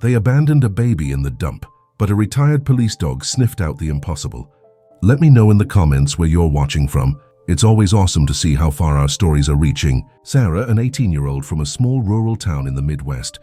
They abandoned a baby in the dump, but a retired police dog sniffed out the impossible. Let me know in the comments where you're watching from. It's always awesome to see how far our stories are reaching. Sarah, an 18-year-old from a small rural town in the Midwest,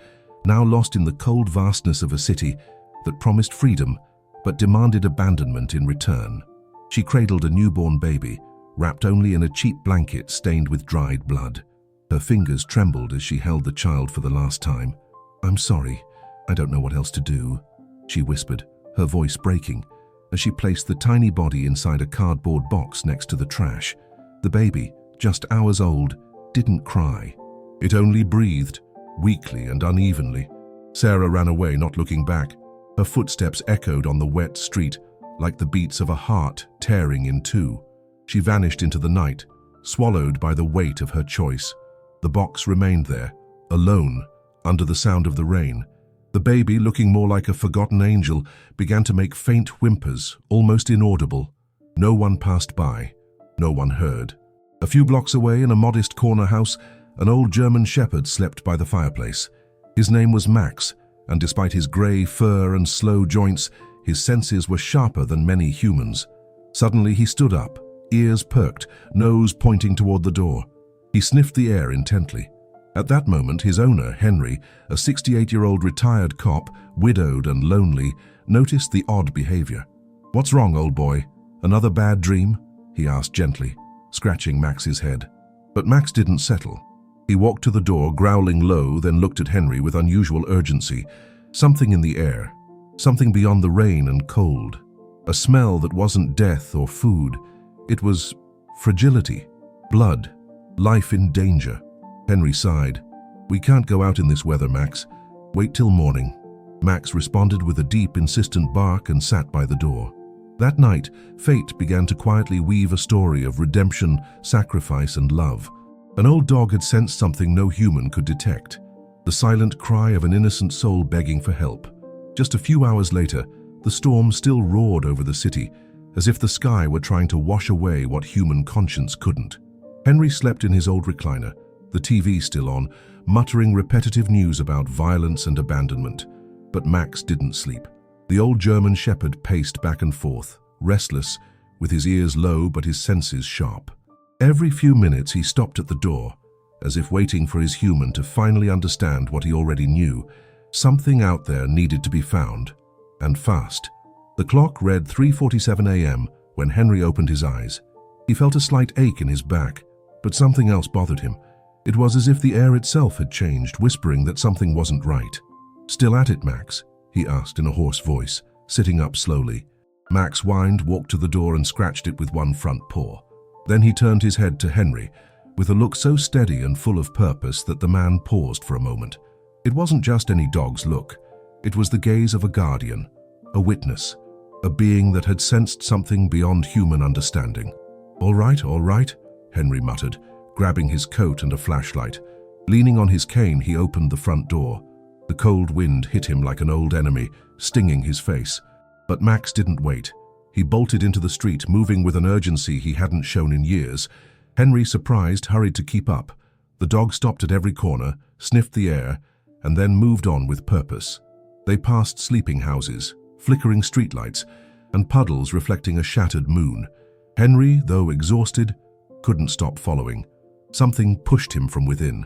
now lost in the cold vastness of a city that promised freedom but demanded abandonment in return. She cradled a newborn baby, wrapped only in a cheap blanket stained with dried blood. Her fingers trembled as she held the child for the last time. "I'm sorry, I don't know what else to do," she whispered, her voice breaking, as she placed the tiny body inside a cardboard box next to the trash. The baby, just hours old, didn't cry. It only breathed, weakly and unevenly. Sarah ran away, not looking back. Her footsteps echoed on the wet street like the beats of a heart tearing in two. She vanished into the night, swallowed by the weight of her choice. The box remained there, alone, under the sound of the rain. The baby, looking more like a forgotten angel, began to make faint whimpers, almost inaudible. No one passed by. No one heard. A few blocks away, in a modest corner house, an old German shepherd slept by the fireplace. His name was Max, and despite his grey fur and slow joints, his senses were sharper than many humans. Suddenly he stood up, ears perked, nose pointing toward the door. He sniffed the air intently. At that moment, his owner, Henry, a 68-year-old retired cop, widowed and lonely, noticed the odd behavior. "What's wrong, old boy? Another bad dream?" he asked gently, scratching Max's head. But Max didn't settle. He walked to the door, growling low, then looked at Henry with unusual urgency. Something in the air, something beyond the rain and cold. A smell that wasn't death or food. It was fragility, blood, life in danger. Henry sighed. "We can't go out in this weather, Max. Wait till morning." Max responded with a deep, insistent bark and sat by the door. That night, fate began to quietly weave a story of redemption, sacrifice, and love. An old dog had sensed something no human could detect. The silent cry of an innocent soul begging for help. Just a few hours later, the storm still roared over the city, as if the sky were trying to wash away what human conscience couldn't. Henry slept in his old recliner, the TV still on, muttering repetitive news about violence and abandonment. But Max didn't sleep. The old German shepherd paced back and forth, restless, with his ears low but his senses sharp. Every few minutes he stopped at the door, as if waiting for his human to finally understand what he already knew. Something out there needed to be found, and fast. The clock read 3:47 a.m. when Henry opened his eyes. He felt a slight ache in his back, but something else bothered him. It was as if the air itself had changed, whispering that something wasn't right. "Still at it, Max?" he asked in a hoarse voice, sitting up slowly. Max whined, walked to the door and scratched it with one front paw. Then he turned his head to Henry, with a look so steady and full of purpose that the man paused for a moment. It wasn't just any dog's look. It was the gaze of a guardian, a witness, a being that had sensed something beyond human understanding. All right, Henry muttered, grabbing his coat and a flashlight. Leaning on his cane, he opened the front door. The cold wind hit him like an old enemy, stinging his face. But Max didn't wait. He bolted into the street, moving with an urgency he hadn't shown in years. Henry, surprised, hurried to keep up. The dog stopped at every corner, sniffed the air, and then moved on with purpose. They passed sleeping houses, flickering streetlights, and puddles reflecting a shattered moon. Henry, though exhausted, couldn't stop following. Something pushed him from within.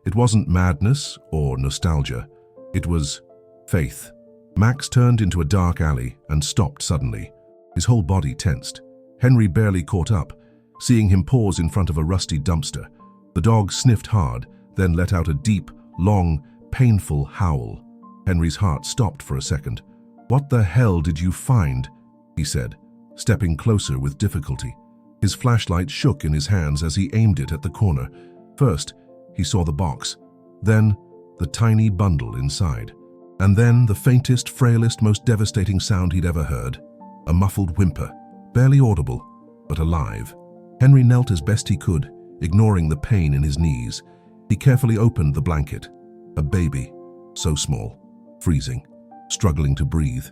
It wasn't madness or nostalgia. It was faith. Max turned into a dark alley and stopped suddenly. His whole body tensed. Henry barely caught up, seeing him pause in front of a rusty dumpster. The dog sniffed hard, then let out a deep, long, painful howl. Henry's heart stopped for a second. "What the hell did you find?" he said, stepping closer with difficulty. His flashlight shook in his hands as he aimed it at the corner. First, he saw the box, then the tiny bundle inside, and then the faintest, frailest, most devastating sound he'd ever heard. A muffled whimper, barely audible, but alive. Henry knelt as best he could, ignoring the pain in his knees. He carefully opened the blanket. A baby, so small, freezing, struggling to breathe.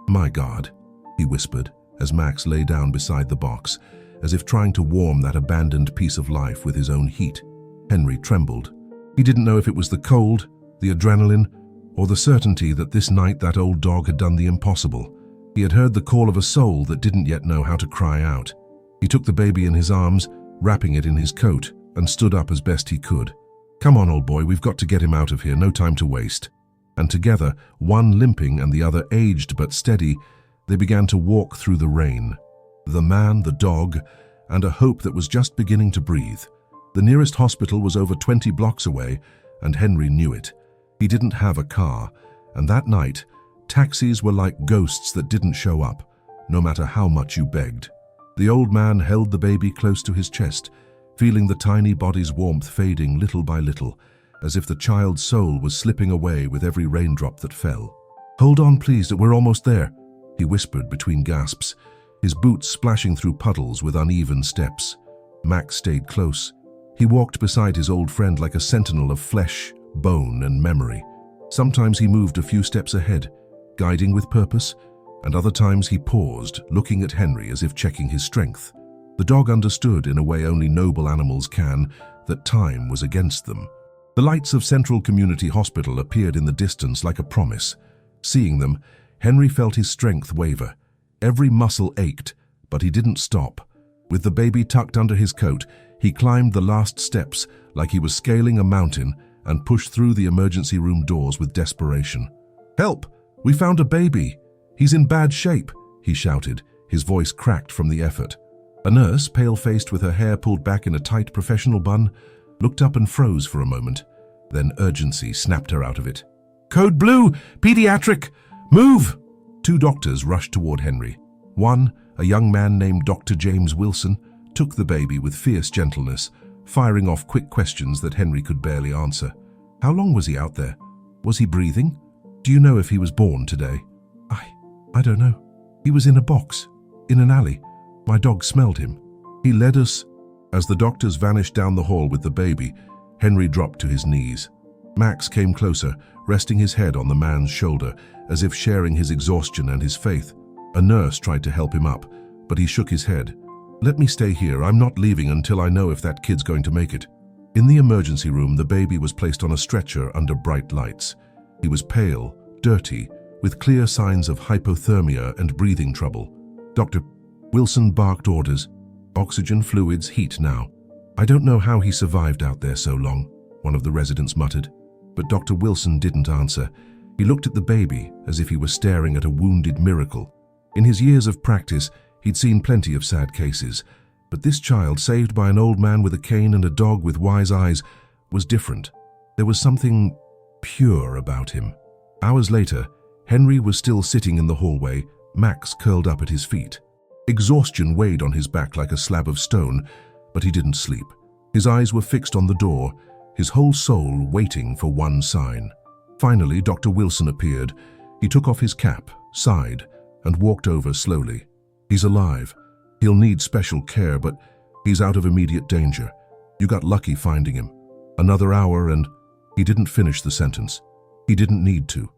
"My God," he whispered as Max lay down beside the box, as if trying to warm that abandoned piece of life with his own heat. Henry trembled. He didn't know if it was the cold, the adrenaline, or the certainty that this night that old dog had done the impossible. He had heard the call of a soul that didn't yet know how to cry out. He took the baby in his arms, wrapping it in his coat, and stood up as best he could. "Come on, old boy, we've got to get him out of here, no time to waste." And together, one limping and the other aged but steady, they began to walk through the rain. The man, the dog, and a hope that was just beginning to breathe. The nearest hospital was over 20 blocks away, and Henry knew it. He didn't have a car, and that night, taxis were like ghosts that didn't show up, no matter how much you begged. The old man held the baby close to his chest, feeling the tiny body's warmth fading little by little, as if the child's soul was slipping away with every raindrop that fell. "Hold on, please, we're almost there," he whispered between gasps, his boots splashing through puddles with uneven steps. Max stayed close. He walked beside his old friend like a sentinel of flesh, bone, and memory. Sometimes he moved a few steps ahead, guiding with purpose, and other times he paused, looking at Henry as if checking his strength. The dog understood, in a way only noble animals can, that time was against them. The lights of Central Community Hospital appeared in the distance like a promise. Seeing them, Henry felt his strength waver. Every muscle ached, but he didn't stop. With the baby tucked under his coat, he climbed the last steps like he was scaling a mountain and pushed through the emergency room doors with desperation. "Help! We found a baby! He's in bad shape!" he shouted, his voice cracked from the effort. A nurse, pale-faced with her hair pulled back in a tight professional bun, looked up and froze for a moment. Then urgency snapped her out of it. "Code Blue! Pediatric! Move!" Two doctors rushed toward Henry. One, a young man named Dr. James Wilson, took the baby with fierce gentleness, firing off quick questions that Henry could barely answer. How long was he out there? Was he breathing? Do you know if he was born today? I don't know. He was in a box, in an alley. My dog smelled him. He led us. As the doctors vanished down the hall with the baby, Henry dropped to his knees. Max came closer, resting his head on the man's shoulder, as if sharing his exhaustion and his faith. A nurse tried to help him up, but he shook his head. "Let me stay here. I'm not leaving until I know if that kid's going to make it." In the emergency room, the baby was placed on a stretcher under bright lights. He was pale, dirty, with clear signs of hypothermia and breathing trouble. Dr. Wilson barked orders. "Oxygen, fluids, heat now." "I don't know how he survived out there so long," one of the residents muttered. But Dr. Wilson didn't answer. He looked at the baby as if he were staring at a wounded miracle. In his years of practice, he'd seen plenty of sad cases, but this child, saved by an old man with a cane and a dog with wise eyes, was different. There was something pure about him. Hours later, Henry was still sitting in the hallway, Max curled up at his feet. Exhaustion weighed on his back like a slab of stone, but he didn't sleep. His eyes were fixed on the door, his whole soul waiting for one sign. Finally, Dr. Wilson appeared. He took off his cap, sighed, and walked over slowly. "He's alive. He'll need special care, but he's out of immediate danger. You got lucky finding him. Another hour and..." He didn't finish the sentence. He didn't need to.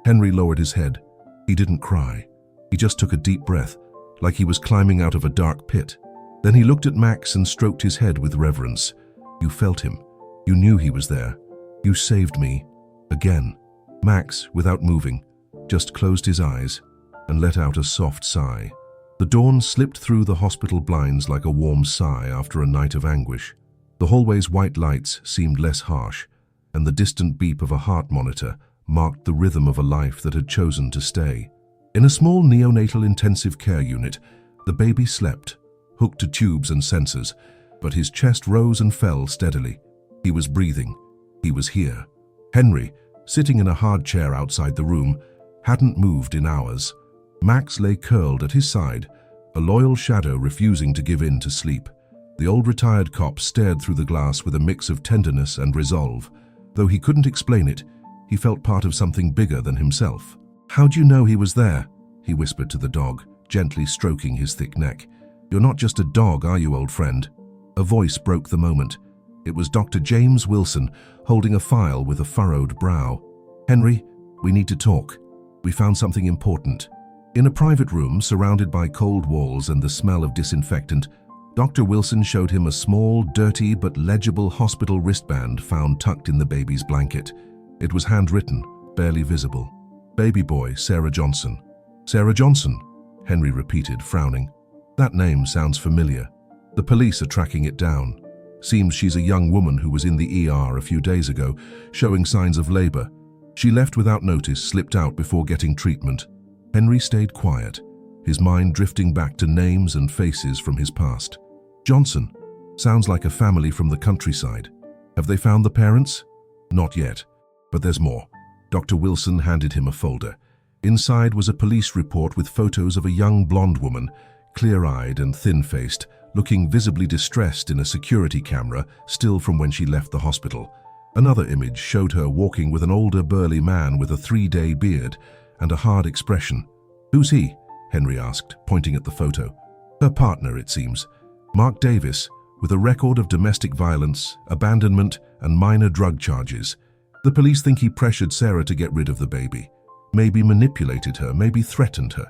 Henry lowered his head. He didn't cry. He just took a deep breath, like he was climbing out of a dark pit. Then he looked at Max and stroked his head with reverence. "You felt him. You knew he was there. You saved me. Again." Max, without moving, just closed his eyes and let out a soft sigh. The dawn slipped through the hospital blinds like a warm sigh after a night of anguish. The hallway's white lights seemed less harsh, and the distant beep of a heart monitor marked the rhythm of a life that had chosen to stay. In a small neonatal intensive care unit, the baby slept, hooked to tubes and sensors, but his chest rose and fell steadily. He was breathing. He was here. Henry, sitting in a hard chair outside the room, hadn't moved in hours. Max lay curled at his side, a loyal shadow refusing to give in to sleep. The old retired cop stared through the glass with a mix of tenderness and resolve. Though he couldn't explain it, he felt part of something bigger than himself. "How'd you know he was there?" he whispered to the dog, gently stroking his thick neck. "You're not just a dog, are you, old friend?" A voice broke the moment. It was Dr. James Wilson, holding a file with a furrowed brow. "Henry, we need to talk. We found something important." In a private room, surrounded by cold walls and the smell of disinfectant, Dr. Wilson showed him a small, dirty but legible hospital wristband found tucked in the baby's blanket. It was handwritten, barely visible. Baby boy, Sarah Johnson. Sarah Johnson, Henry repeated, frowning. That name sounds familiar. The police are tracking it down. Seems she's a young woman who was in the ER a few days ago, showing signs of labor. She left without notice, slipped out before getting treatment. Henry stayed quiet, his mind drifting back to names and faces from his past. Johnson. Sounds like a family from the countryside. Have they found the parents? Not yet, but there's more. Dr. Wilson handed him a folder. Inside was a police report with photos of a young blonde woman, clear-eyed and thin-faced, looking visibly distressed in a security camera, still from when she left the hospital. Another image showed her walking with an older burly man with a 3-day beard and a hard expression. Who's he? Henry asked, pointing at the photo. Her partner, it seems. Mark Davis, with a record of domestic violence, abandonment, and minor drug charges. The police think he pressured Sarah to get rid of the baby. Maybe manipulated her, maybe threatened her.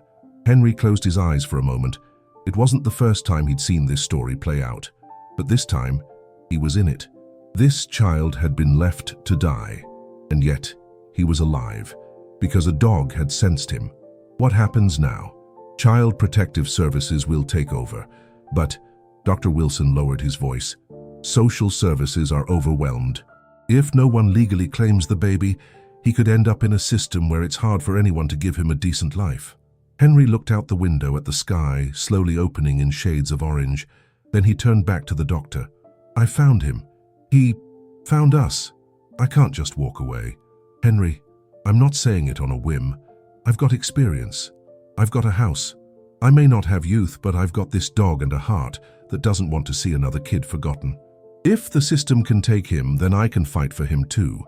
Henry closed his eyes for a moment. It wasn't the first time he'd seen this story play out. But this time, he was in it. This child had been left to die, and yet he was alive, because a dog had sensed him. What happens now? Child Protective Services will take over, but Dr. Wilson lowered his voice. Social services are overwhelmed. If no one legally claims the baby, he could end up in a system where it's hard for anyone to give him a decent life. Henry looked out the window at the sky, slowly opening in shades of orange. Then he turned back to the doctor. I found him. He found us. I can't just walk away. Henry, I'm not saying it on a whim. I've got experience. I've got a house. I may not have youth, but I've got this dog and a heart that doesn't want to see another kid forgotten. If the system can take him, then I can fight for him too.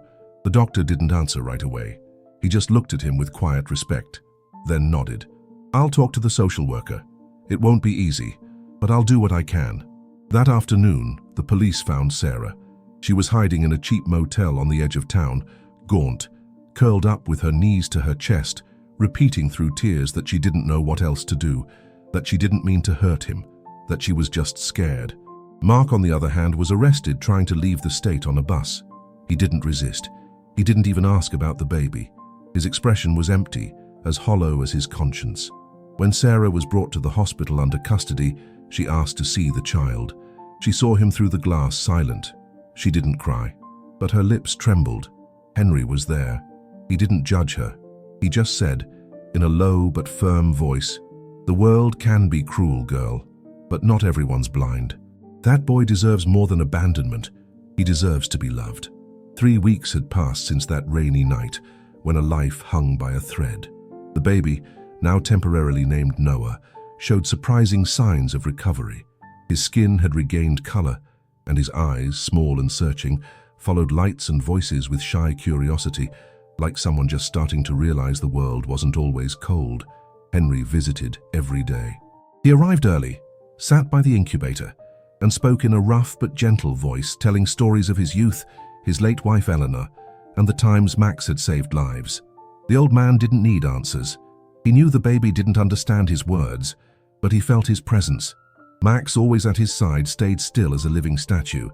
The doctor didn't answer right away. He just looked at him with quiet respect, then nodded. I'll talk to the social worker. It won't be easy, but I'll do what I can. That afternoon, the police found Sarah. She was hiding in a cheap motel on the edge of town, gaunt, curled up with her knees to her chest, repeating through tears that she didn't know what else to do, that she didn't mean to hurt him, that she was just scared. Mark, on the other hand, was arrested trying to leave the state on a bus. He didn't resist. He didn't even ask about the baby. His expression was empty, as hollow as his conscience. When Sarah was brought to the hospital under custody, she asked to see the child. She saw him through the glass, silent. She didn't cry, but her lips trembled. Henry was there. He didn't judge her. He just said, in a low but firm voice, "The world can be cruel, girl, but not everyone's blind. That boy deserves more than abandonment. He deserves to be loved." 3 weeks had passed since that rainy night, when a life hung by a thread. The baby, now temporarily named Noah, showed surprising signs of recovery. His skin had regained color, and his eyes, small and searching, followed lights and voices with shy curiosity, like someone just starting to realize the world wasn't always cold. Henry visited every day. He arrived early, sat by the incubator, and spoke in a rough but gentle voice, telling stories of his youth, his late wife Eleanor, and the times Max had saved lives. The old man didn't need answers. He knew the baby didn't understand his words, but he felt his presence. Max, always at his side, stayed still as a living statue.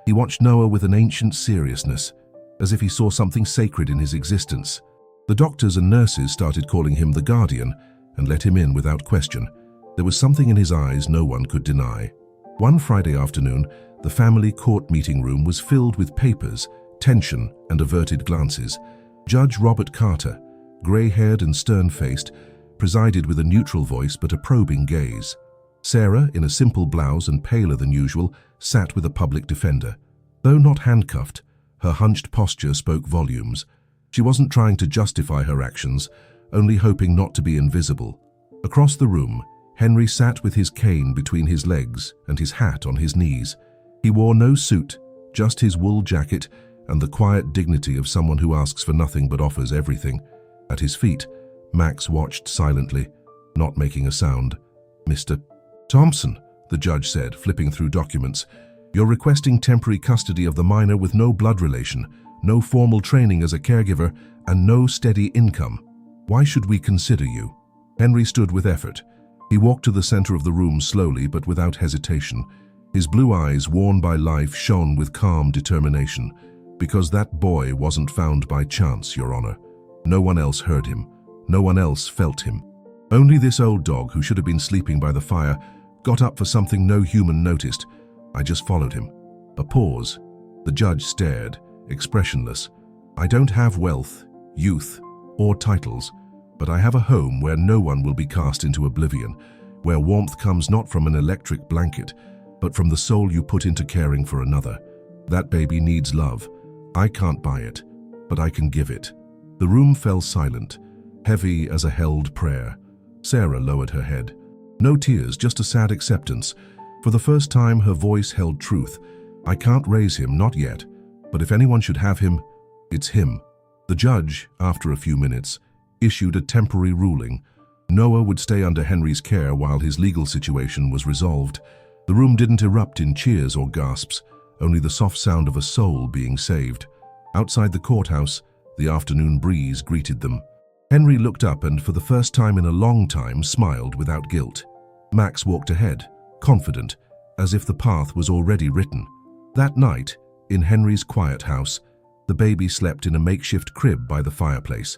He watched Noah with an ancient seriousness, as if he saw something sacred in his existence. The doctors and nurses started calling him the guardian and let him in without question. There was something in his eyes no one could deny. One Friday afternoon, the family court meeting room was filled with papers, tension, and averted glances. Judge Robert Carter, gray-haired and stern-faced, presided with a neutral voice but a probing gaze. Sarah, in a simple blouse and paler than usual, sat with a public defender. Though not handcuffed, her hunched posture spoke volumes. She wasn't trying to justify her actions, only hoping not to be invisible. Across the room, Henry sat with his cane between his legs and his hat on his knees. He wore no suit, just his wool jacket and the quiet dignity of someone who asks for nothing but offers everything. At his feet, Max watched silently, not making a sound. "Mr. Thompson," the judge said, flipping through documents, "you're requesting temporary custody of the minor with no blood relation, no formal training as a caregiver, and no steady income. Why should we consider you?" Henry stood with effort. He walked to the center of the room slowly but without hesitation. His blue eyes, worn by life, shone with calm determination. "Because that boy wasn't found by chance, Your Honor. No one else heard him. No one else felt him. Only this old dog, who should have been sleeping by the fire, got up for something no human noticed. I just followed him. A pause. The judge stared, expressionless. I don't have wealth, youth, or titles, but I have a home where no one will be cast into oblivion, where warmth comes not from an electric blanket, but from the soul you put into caring for another. That baby needs love. I can't buy it, but I can give it. The room fell silent, heavy as a held prayer. Sarah lowered her head. No tears, just a sad acceptance. For the first time, her voice held truth. I can't raise him, not yet, but if anyone should have him, it's him. The judge, after a few minutes, issued a temporary ruling. Noah would stay under Henry's care while his legal situation was resolved. The room didn't erupt in cheers or gasps, only the soft sound of a soul being saved. Outside the courthouse, the afternoon breeze greeted them. Henry looked up and, for the first time in a long time, smiled without guilt. Max walked ahead, confident, as if the path was already written. That night, in Henry's quiet house, the baby slept in a makeshift crib by the fireplace.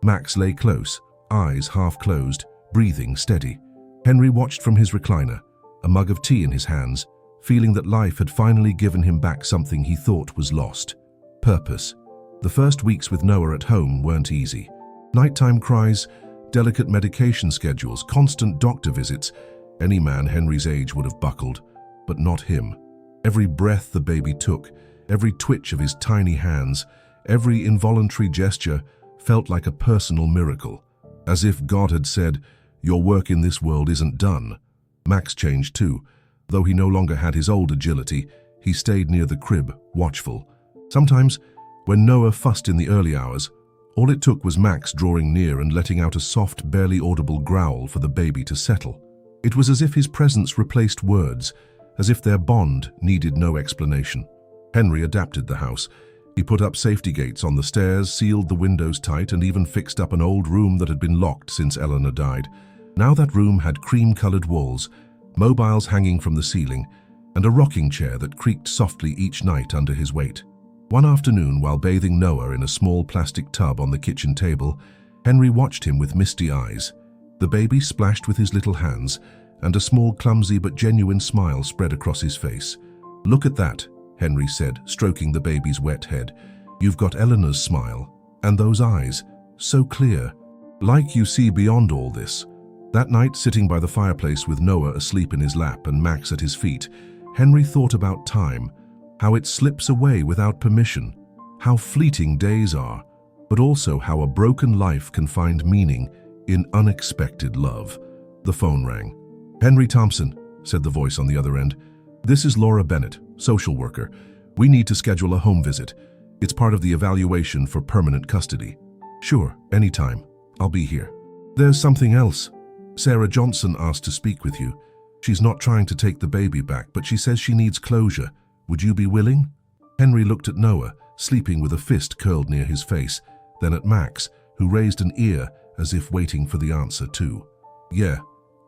Max lay close, eyes half closed, breathing steady. Henry watched from his recliner, a mug of tea in his hands, feeling that life had finally given him back something he thought was lost. Purpose. The first weeks with Noah at home weren't easy. Nighttime cries, delicate medication schedules, constant doctor visits. Any man Henry's age would have buckled, but not him. Every breath the baby took, every twitch of his tiny hands, every involuntary gesture felt like a personal miracle, as if God had said, "Your work in this world isn't done." Max changed too. Though he no longer had his old agility, he stayed near the crib, watchful. Sometimes, when Noah fussed in the early hours, all it took was Max drawing near and letting out a soft, barely audible growl for the baby to settle. It was as if his presence replaced words, as if their bond needed no explanation. Henry adapted the house. He put up safety gates on the stairs, sealed the windows tight, and even fixed up an old room that had been locked since Eleanor died. Now that room had cream-colored walls, mobiles hanging from the ceiling, and a rocking chair that creaked softly each night under his weight. One afternoon, while bathing Noah in a small plastic tub on the kitchen table, Henry watched him with misty eyes. The baby splashed with his little hands, and a small, clumsy but genuine smile spread across his face. "Look at that," Henry said, stroking the baby's wet head. "You've got Eleanor's smile, and those eyes, so clear, like you see beyond all this." That night, sitting by the fireplace with Noah asleep in his lap and Max at his feet, Henry thought about time, how it slips away without permission, how fleeting days are, but also how a broken life can find meaning in unexpected love. The phone rang. "Henry Thompson," said the voice on the other end. "This is Laura Bennett, social worker. We need to schedule a home visit. It's part of the evaluation for permanent custody." "Sure, anytime. I'll be here." "There's something else. Sarah Johnson asked to speak with you. She's not trying to take the baby back, but she says she needs closure. Would you be willing?" Henry looked at Noah, sleeping with a fist curled near his face, then at Max, who raised an ear as if waiting for the answer too. "Yeah,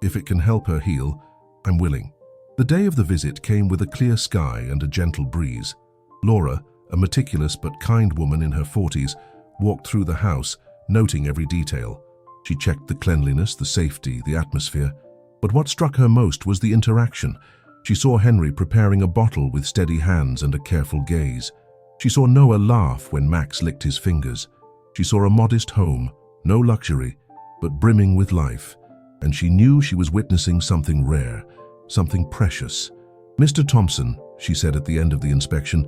if it can help her heal, I'm willing." The day of the visit came with a clear sky and a gentle breeze. Laura, a meticulous but kind woman in her 40s, walked through the house, noting every detail. She checked the cleanliness, the safety, the atmosphere. But what struck her most was the interaction. She saw Henry preparing a bottle with steady hands and a careful gaze. She saw Noah laugh when Max licked his fingers. She saw a modest home, no luxury, but brimming with life. And she knew she was witnessing something rare, something precious. "Mr. Thompson," she said at the end of the inspection,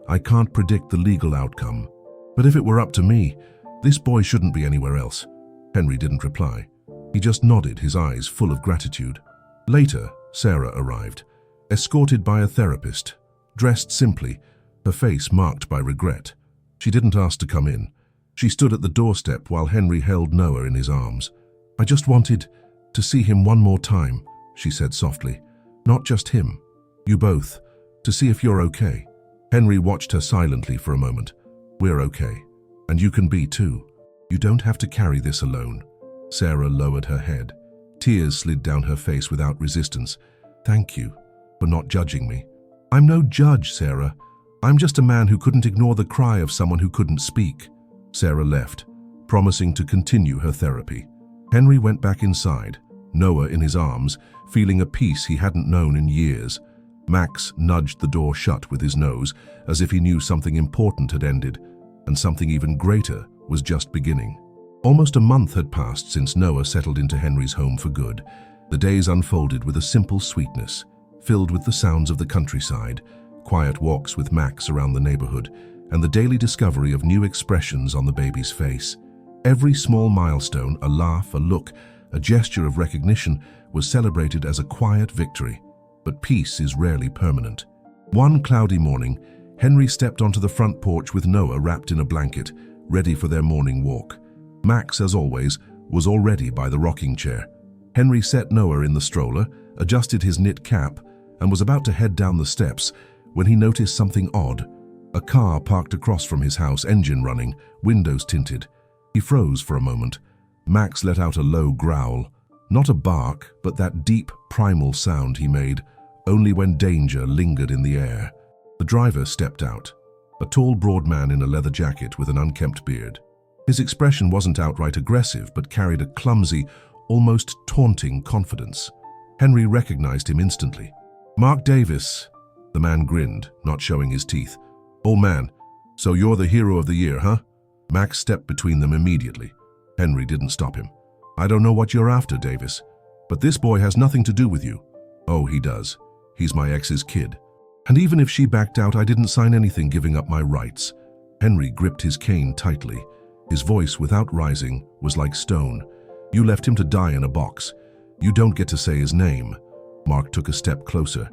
"I can't predict the legal outcome. But if it were up to me, this boy shouldn't be anywhere else." Henry didn't reply. He just nodded, his eyes full of gratitude. Later, Sarah arrived, escorted by a therapist, dressed simply, her face marked by regret. She didn't ask to come in. She stood at the doorstep while Henry held Noah in his arms. "I just wanted to see him one more time," she said softly. "Not just him, you both, to see if you're okay." Henry watched her silently for a moment. "We're okay, and you can be too. You don't have to carry this alone." Sarah lowered her head. Tears slid down her face without resistance. "Thank you for not judging me." "I'm no judge, Sarah. I'm just a man who couldn't ignore the cry of someone who couldn't speak." Sarah left, promising to continue her therapy. Henry went back inside, Noah in his arms, feeling a peace he hadn't known in years. Max nudged the door shut with his nose, as if he knew something important had ended, and something even greater was just beginning. Almost a month had passed since Noah settled into Henry's home for good. The days unfolded with a simple sweetness, filled with the sounds of the countryside, quiet walks with Max around the neighborhood, and the daily discovery of new expressions on the baby's face. Every small milestone, a laugh, a look, a gesture of recognition, was celebrated as a quiet victory. But peace is rarely permanent. One cloudy morning, Henry stepped onto the front porch with Noah wrapped in a blanket, ready for their morning walk. Max, as always, was already by the rocking chair. Henry set Noah in the stroller, adjusted his knit cap, and was about to head down the steps when he noticed something odd. A car parked across from his house, engine running, windows tinted. He froze for a moment. Max let out a low growl. Not a bark, but that deep, primal sound he made, only when danger lingered in the air. The driver stepped out, a tall, broad man in a leather jacket with an unkempt beard. His expression wasn't outright aggressive, but carried a clumsy, almost taunting confidence. Henry recognized him instantly. "Mark Davis." The man grinned, not showing his teeth. "Old man, so you're the hero of the year, huh?" Max stepped between them immediately. Henry didn't stop him. "I don't know what you're after, Davis, but this boy has nothing to do with you." "Oh, he does. He's my ex's kid. And even if she backed out, I didn't sign anything giving up my rights." Henry gripped his cane tightly. His voice, without rising, was like stone. "You left him to die in a box. You don't get to say his name." Mark took a step closer.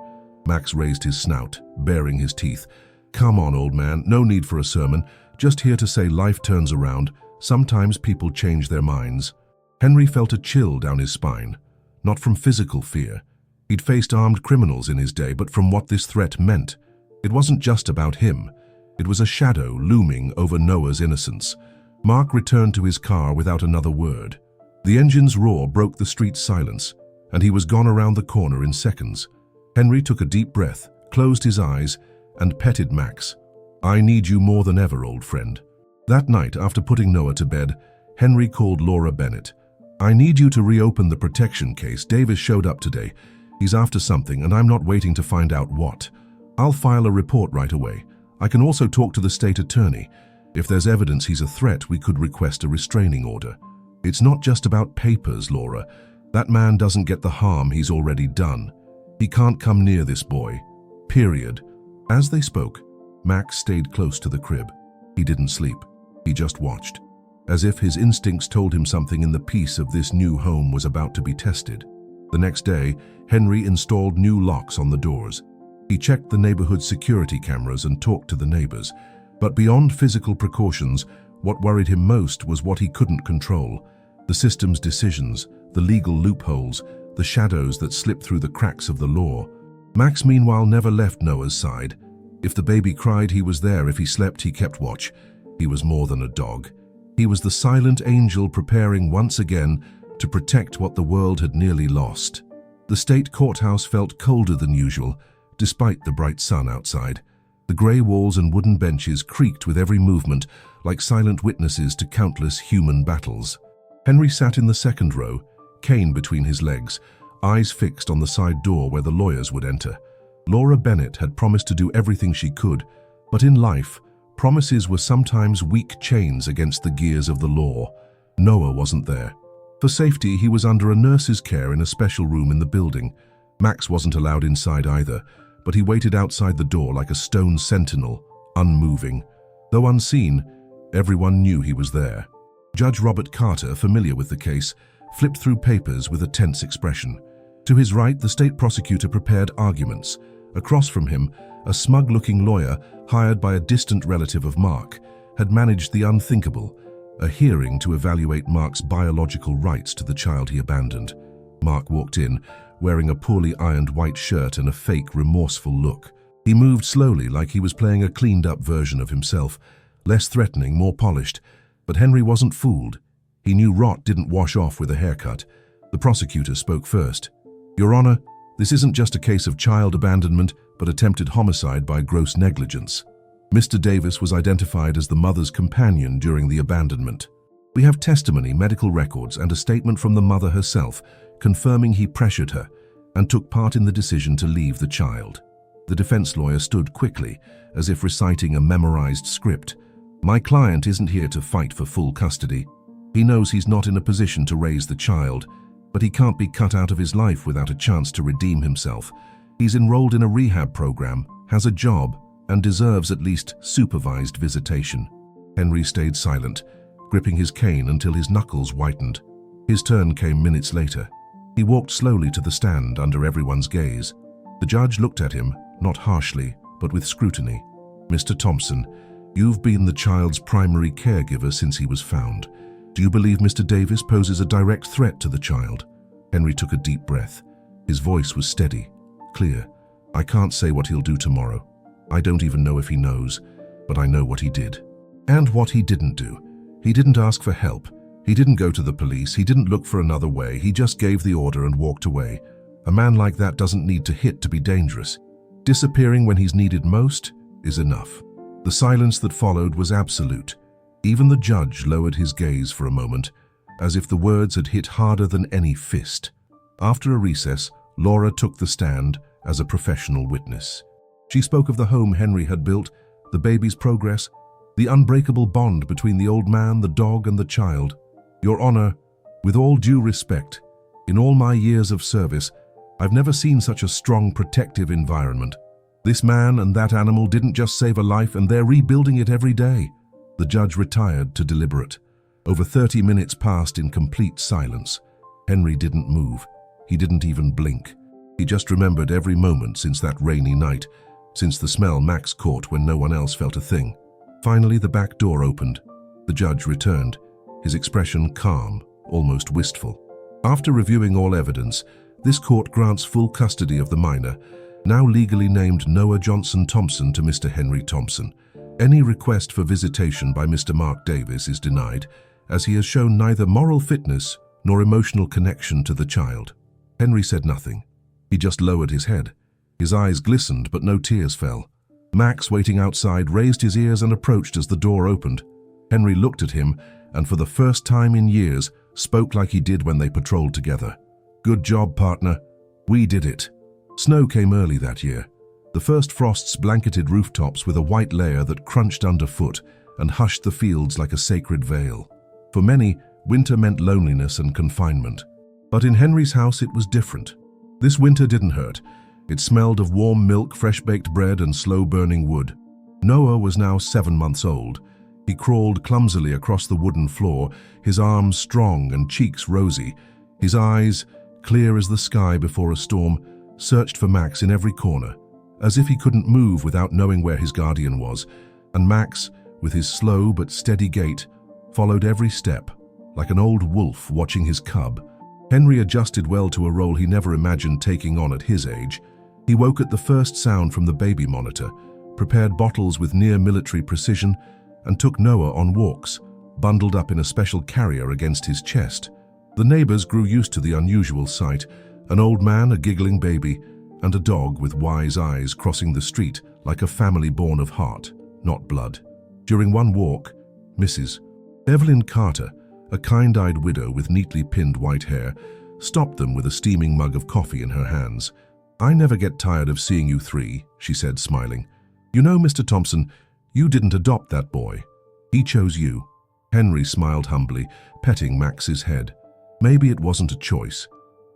Max raised his snout, baring his teeth. "Come on, old man, no need for a sermon. Just here to say life turns around. Sometimes people change their minds." Henry felt a chill down his spine, not from physical fear. He'd faced armed criminals in his day, but from what this threat meant. It wasn't just about him. It was a shadow looming over Noah's innocence. Mark returned to his car without another word. The engine's roar broke the street's silence, and he was gone around the corner in seconds. Henry took a deep breath, closed his eyes, and petted Max. "I need you more than ever, old friend." That night, after putting Noah to bed, Henry called Laura Bennett. "I need you to reopen the protection case. Davis showed up today. He's after something, and I'm not waiting to find out what. I'll file a report right away. I can also talk to the state attorney. If there's evidence he's a threat, we could request a restraining order. It's not just about papers, Laura. That man doesn't get the harm he's already done. He can't come near this boy. Period." As they spoke, Max stayed close to the crib. He didn't sleep. He just watched, as if his instincts told him something in the peace of this new home was about to be tested. The next day, Henry installed new locks on the doors. He checked the neighborhood security cameras and talked to the neighbors. But beyond physical precautions, what worried him most was what he couldn't control. The system's decisions, the legal loopholes, the shadows that slipped through the cracks of the law. Max, meanwhile, never left Noah's side. If the baby cried, he was there. If he slept, he kept watch. He was more than a dog. He was the silent angel preparing once again to protect what the world had nearly lost. The state courthouse felt colder than usual, despite the bright sun outside. The grey walls and wooden benches creaked with every movement, like silent witnesses to countless human battles. Henry sat in the second row, cane between his legs, eyes fixed on the side door where the lawyers would enter. Laura Bennett had promised to do everything she could, but in life, promises were sometimes weak chains against the gears of the law. Noah wasn't there. For safety, he was under a nurse's care in a special room in the building. Max wasn't allowed inside either, but he waited outside the door like a stone sentinel, unmoving. Though unseen, everyone knew he was there. Judge Robert Carter, familiar with the case, flipped through papers with a tense expression. To his right, the state prosecutor prepared arguments. Across from him, a smug-looking lawyer, hired by a distant relative of Mark, had managed the unthinkable, a hearing to evaluate Mark's biological rights to the child he abandoned. Mark walked in, wearing a poorly ironed white shirt and a fake, remorseful look. He moved slowly, like he was playing a cleaned-up version of himself, less threatening, more polished. But Henry wasn't fooled. He knew rot didn't wash off with a haircut. The prosecutor spoke first. "Your Honor, this isn't just a case of child abandonment, but attempted homicide by gross negligence. Mr. Davis was identified as the mother's companion during the abandonment." We have testimony, medical records, and a statement from the mother herself confirming he pressured her and took part in the decision to leave the child. The defense lawyer stood quickly, as if reciting a memorized script. My client isn't here to fight for full custody. He knows he's not in a position to raise the child, but he can't be cut out of his life without a chance to redeem himself. He's enrolled in a rehab program, has a job, and deserves at least supervised visitation. Henry stayed silent, gripping his cane until his knuckles whitened. His turn came minutes later. He walked slowly to the stand under everyone's gaze. The judge looked at him, not harshly, but with scrutiny. Mr. Thompson, you've been the child's primary caregiver since he was found. Do you believe Mr. Davis poses a direct threat to the child? Henry took a deep breath. His voice was steady, clear. I can't say what he'll do tomorrow. I don't even know if he knows, but I know what he did. And what he didn't do. He didn't ask for help. He didn't go to the police. He didn't look for another way. He just gave the order and walked away. A man like that doesn't need to hit to be dangerous. Disappearing when he's needed most is enough. The silence that followed was absolute. Even the judge lowered his gaze for a moment, as if the words had hit harder than any fist. After a recess, Laura took the stand as a professional witness. She spoke of the home Henry had built, the baby's progress, the unbreakable bond between the old man, the dog, and the child. Your Honor, with all due respect, in all my years of service, I've never seen such a strong protective environment. This man and that animal didn't just save a life, and they're rebuilding it every day. The judge retired to deliberate. Over 30 minutes passed in complete silence. Henry didn't move. He didn't even blink. He just remembered every moment since that rainy night, since the smell Max caught when no one else felt a thing. Finally, the back door opened. The judge returned, his expression calm, almost wistful. After reviewing all evidence, this court grants full custody of the minor, now legally named Noah Johnson Thompson, to Mr. Henry Thompson. Any request for visitation by Mr. Mark Davis is denied, as he has shown neither moral fitness nor emotional connection to the child. Henry said nothing. He just lowered his head. His eyes glistened, but no tears fell. Max, waiting outside, raised his ears and approached as the door opened. Henry looked at him, and for the first time in years, spoke like he did when they patrolled together. Good job, partner. We did it. Snow came early that year. The first frosts blanketed rooftops with a white layer that crunched underfoot and hushed the fields like a sacred veil. For many, winter meant loneliness and confinement. But in Henry's house it was different. This winter didn't hurt. It smelled of warm milk, fresh-baked bread, and slow-burning wood. Noah was now 7 months old. He crawled clumsily across the wooden floor, his arms strong and cheeks rosy. His eyes, clear as the sky before a storm, searched for Max in every corner, as if he couldn't move without knowing where his guardian was. And Max, with his slow but steady gait, followed every step, like an old wolf watching his cub. Henry adjusted well to a role he never imagined taking on at his age. He woke at the first sound from the baby monitor, prepared bottles with near-military precision, and took Noah on walks, bundled up in a special carrier against his chest. The neighbors grew used to the unusual sight, an old man, a giggling baby, and a dog with wise eyes crossing the street like a family born of heart, not blood. During one walk, Mrs. Evelyn Carter, a kind-eyed widow with neatly pinned white hair, stopped them with a steaming mug of coffee in her hands. "I never get tired of seeing you three," she said, smiling. "You know, Mr. Thompson, you didn't adopt that boy. He chose you." Henry smiled humbly, petting Max's head. Maybe it wasn't a choice.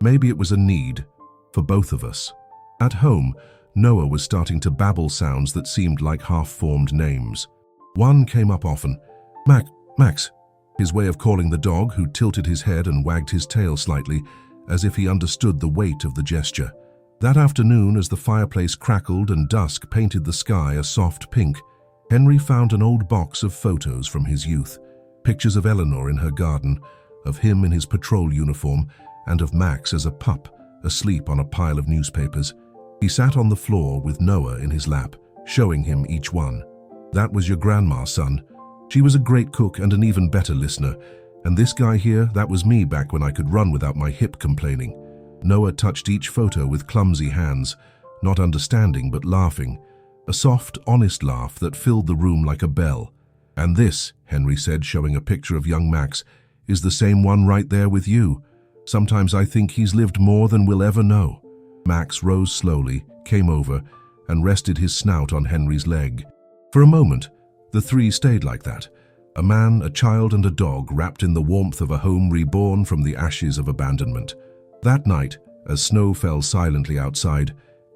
Maybe it was a need, for both of us. At home, Noah was starting to babble sounds that seemed like half-formed names. One came up often. Max, his way of calling the dog, who tilted his head and wagged his tail slightly, as if he understood the weight of the gesture. That afternoon, as the fireplace crackled and dusk painted the sky a soft pink, Henry found an old box of photos from his youth, pictures of Eleanor in her garden, of him in his patrol uniform, and of Max as a pup, asleep on a pile of newspapers. He sat on the floor with Noah in his lap, showing him each one. "That was your grandma, son. She was a great cook and an even better listener. And this guy here, that was me back when I could run without my hip complaining." Noah touched each photo with clumsy hands, not understanding but laughing. A soft, honest laugh that filled the room like a bell. "And this," Henry said, showing a picture of young Max, "is the same one right there with you. Sometimes I think he's lived more than we'll ever know." Max rose slowly, came over, and rested his snout on Henry's leg. For a moment, the three stayed like that. A man, a child, and a dog wrapped in the warmth of a home reborn from the ashes of abandonment. That night, as snow fell silently outside,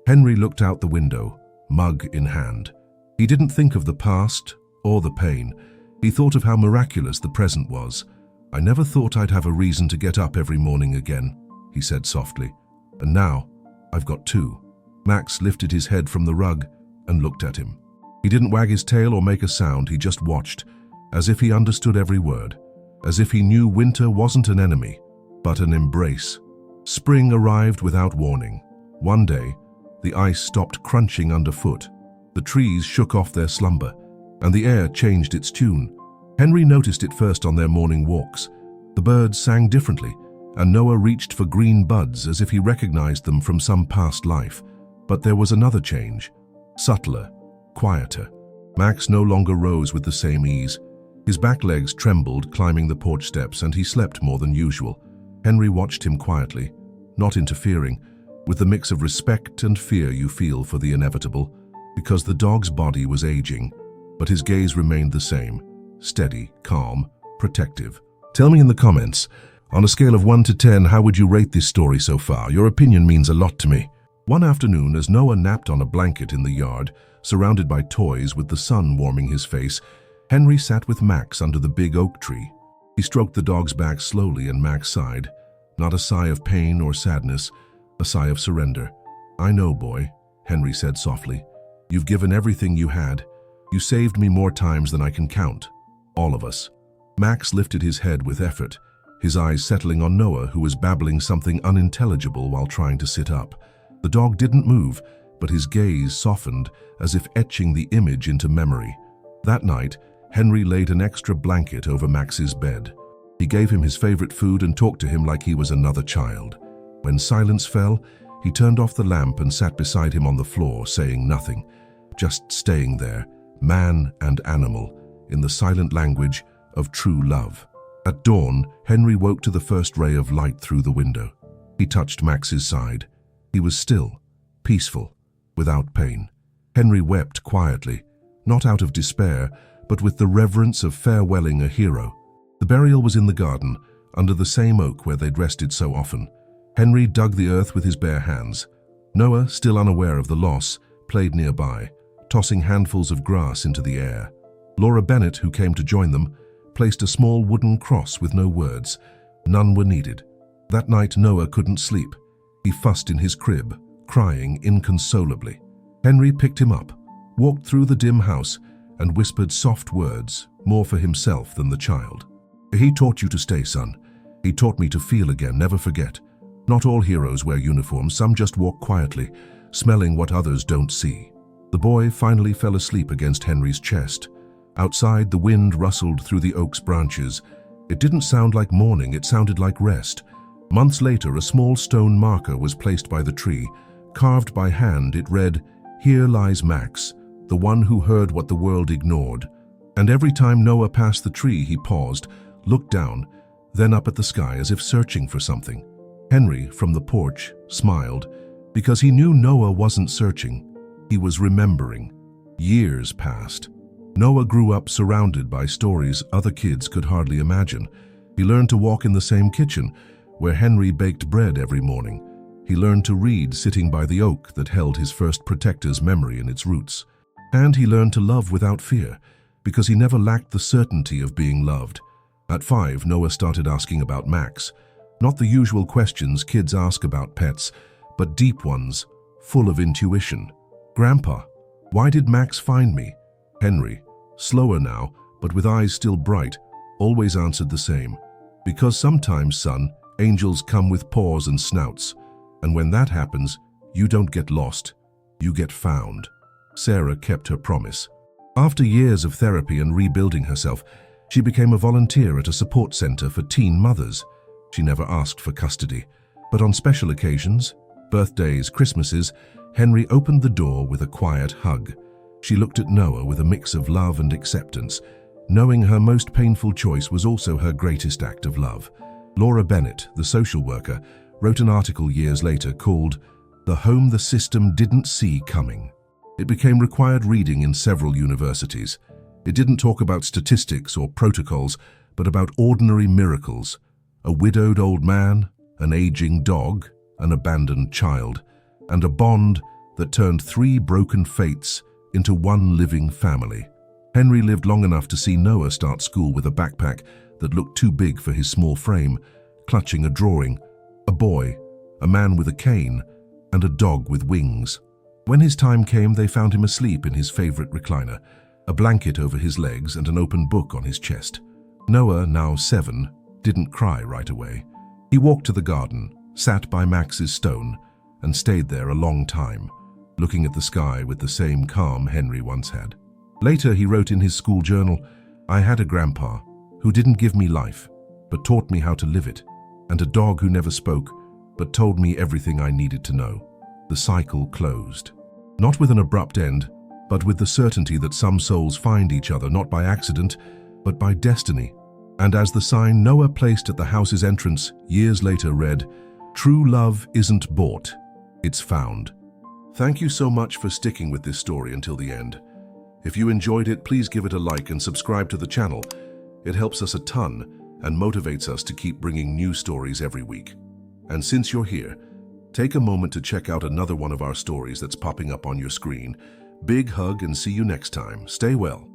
Henry looked out the window, mug in hand. He didn't think of the past or the pain. He thought of how miraculous the present was. "I never thought I'd have a reason to get up every morning again," he said softly. "And now, I've got two." Max lifted his head from the rug and looked at him. He didn't wag his tail or make a sound, he just watched, as if he understood every word, as if he knew winter wasn't an enemy, but an embrace. Spring arrived without warning. One day, the ice stopped crunching underfoot. The trees shook off their slumber, and the air changed its tune. Henry noticed it first on their morning walks. The birds sang differently, and Noah reached for green buds as if he recognized them from some past life. But there was another change, subtler, quieter. Max no longer rose with the same ease. His back legs trembled climbing the porch steps, and he slept more than usual. Henry watched him quietly, not interfering, with the mix of respect and fear you feel for the inevitable, because the dog's body was aging, but his gaze remained the same, steady, calm, protective. Tell me in the comments, on a scale of 1 to 10, how would you rate this story so far? Your opinion means a lot to me. One afternoon, as Noah napped on a blanket in the yard, surrounded by toys with the sun warming his face, Henry sat with Max under the big oak tree. He stroked the dog's back slowly, and Max sighed. Not a sigh of pain or sadness, a sigh of surrender. "I know, boy," Henry said softly. "You've given everything you had. You saved me more times than I can count. All of us." Max lifted his head with effort, his eyes settling on Noah, who was babbling something unintelligible while trying to sit up. The dog didn't move, but his gaze softened, as if etching the image into memory. That night, Henry laid an extra blanket over Max's bed. He gave him his favorite food and talked to him like he was another child. When silence fell, he turned off the lamp and sat beside him on the floor, saying nothing, just staying there, man and animal, in the silent language of true love. At dawn, Henry woke to the first ray of light through the window. He touched Max's side. He was still, peaceful, without pain. Henry wept quietly, not out of despair, but with the reverence of farewelling a hero. The burial was in the garden, under the same oak where they'd rested so often. Henry dug the earth with his bare hands. Noah, still unaware of the loss, played nearby, tossing handfuls of grass into the air. Laura Bennett, who came to join them, placed a small wooden cross with no words. None were needed. That night Noah couldn't sleep. He fussed in his crib, crying inconsolably. Henry picked him up, walked through the dim house, and whispered soft words, more for himself than the child. "He taught you to stay, son. He taught me to feel again, never forget. Not all heroes wear uniforms, some just walk quietly, smelling what others don't see." The boy finally fell asleep against Henry's chest. Outside, the wind rustled through the oak's branches. It didn't sound like morning, it sounded like rest. Months later, a small stone marker was placed by the tree. Carved by hand, it read, "Here lies Max, the one who heard what the world ignored." And every time Noah passed the tree, he paused, looked down, then up at the sky as if searching for something. Henry, from the porch, smiled, because he knew Noah wasn't searching. He was remembering. Years passed. Noah grew up surrounded by stories other kids could hardly imagine. He learned to walk in the same kitchen, where Henry baked bread every morning. He learned to read sitting by the oak that held his first protector's memory in its roots. And he learned to love without fear, because he never lacked the certainty of being loved. At 5, Noah started asking about Max. Not the usual questions kids ask about pets, but deep ones, full of intuition. "Grandpa, why did Max find me?" Henry, slower now, but with eyes still bright, always answered the same. "Because sometimes, son, angels come with paws and snouts, and when that happens, you don't get lost, you get found." Sarah kept her promise. After years of therapy and rebuilding herself, she became a volunteer at a support center for teen mothers. She never asked for custody, but on special occasions, birthdays, Christmases, Henry opened the door with a quiet hug. She looked at Noah with a mix of love and acceptance. knowing her most painful choice was also her greatest act of love. Laura Bennett, the social worker, wrote an article years later called "The Home the System Didn't See Coming." It became required reading in several universities. It didn't talk about statistics or protocols, but about ordinary miracles: a widowed old man, an aging dog, an abandoned child, and a bond that turned 3 broken fates into 1 living family. Henry lived long enough to see Noah start school with a backpack that looked too big for his small frame, clutching a drawing, a boy, a man with a cane, and a dog with wings. When his time came, they found him asleep in his favorite recliner, a blanket over his legs and an open book on his chest. Noah, now 7, didn't cry right away. He walked to the garden, sat by Max's stone, and stayed there a long time, looking at the sky with the same calm Henry once had. Later, he wrote in his school journal, "I had a grandpa who didn't give me life, but taught me how to live it, and a dog who never spoke, but told me everything I needed to know." The cycle closed. Not with an abrupt end, but with the certainty that some souls find each other not by accident, but by destiny. And as the sign Noah placed at the house's entrance years later read, "True love isn't bought, it's found." Thank you so much for sticking with this story until the end. If you enjoyed it, please give it a like and subscribe to the channel. It helps us a ton and motivates us to keep bringing new stories every week. And since you're here, take a moment to check out another one of our stories that's popping up on your screen. Big hug and see you next time. Stay well.